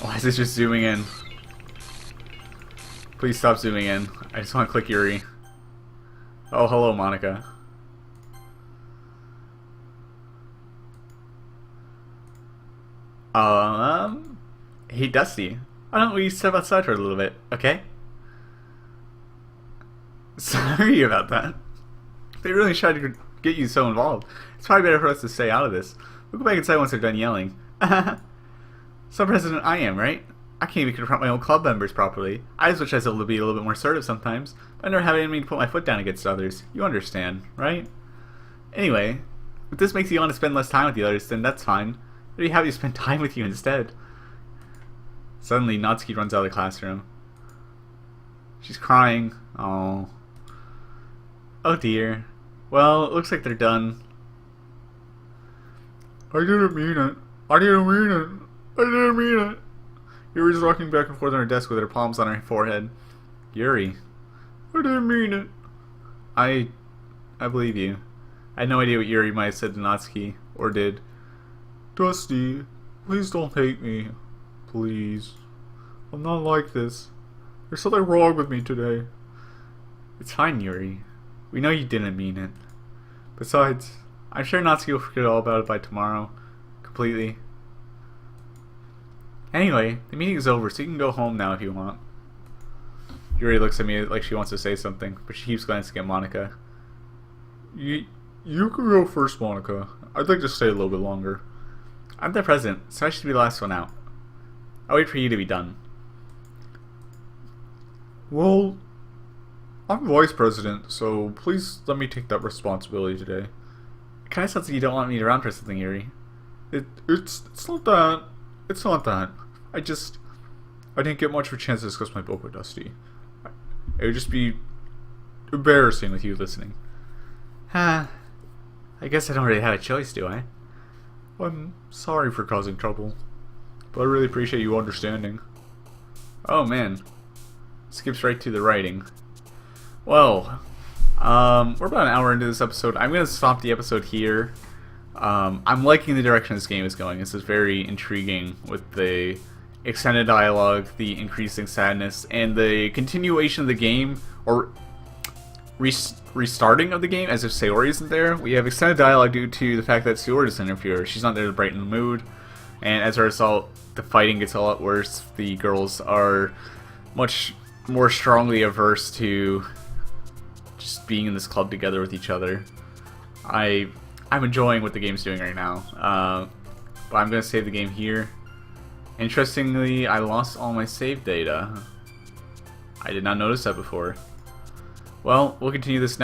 Why is this just zooming in? Please stop zooming in. I just want to click Yuri. Oh, hello, Monica. Hey, Dusty. Why don't we step outside for a little bit, okay? Sorry about that. They really tried to get you so involved. It's probably better for us to stay out of this. We'll go back inside once they're done yelling. Some president I am, right? I can't even confront my own club members properly. I just wish I was able to be a little bit more assertive sometimes, but I never have any to put my foot down against others. You understand, right? Anyway, if this makes you want to spend less time with the others, then that's fine. I'd be happy to spend time with you instead. Suddenly, Natsuki runs out of the classroom. She's crying. Oh. Oh dear. Well, it looks like they're done. I didn't mean it. I didn't mean it. I didn't mean it. Yuri's rocking back and forth on her desk with her palms on her forehead. Yuri. I didn't mean it. I believe you. I had no idea what Yuri might have said to Natsuki, or did. Dusty, please don't hate me. Please. I'm not like this. There's something wrong with me today. It's fine, Yuri. We know you didn't mean it. Besides, I'm sure Natsuki will forget all about it by tomorrow. Completely. Anyway, the meeting is over, so you can go home now if you want. Yuri looks at me like she wants to say something, but she keeps glancing at Monica. You can go first, Monica. I'd like to stay a little bit longer. I'm the president, so I should be the last one out. I'll wait for you to be done. Well, I'm vice president, so please let me take that responsibility today. It kind of sounds like you don't want me around for something, Yuri. It's not that. It's not that. I didn't get much of a chance to discuss my book with Dusty. It would just be embarrassing with you listening. I guess I don't really have a choice, do I? I'm sorry for causing trouble, but I really appreciate you understanding. Oh man. Skips right to the writing. Well, we're about an hour into this episode. I'm going to stop the episode here. I'm liking the direction this game is going. This is very intriguing with the extended dialogue, the increasing sadness, and the continuation of the game, or restarting of the game as if Sayori isn't there. We have extended dialogue due to the fact that Sayori doesn't interfere. She's not there to brighten the mood, and as a result, the fighting gets a lot worse. The girls are much more strongly averse to just being in this club together with each other. I'm enjoying what the game's doing right now, but I'm going to save the game here, Interestingly, I lost all my save data. I did not notice that before. Well, we'll continue this next.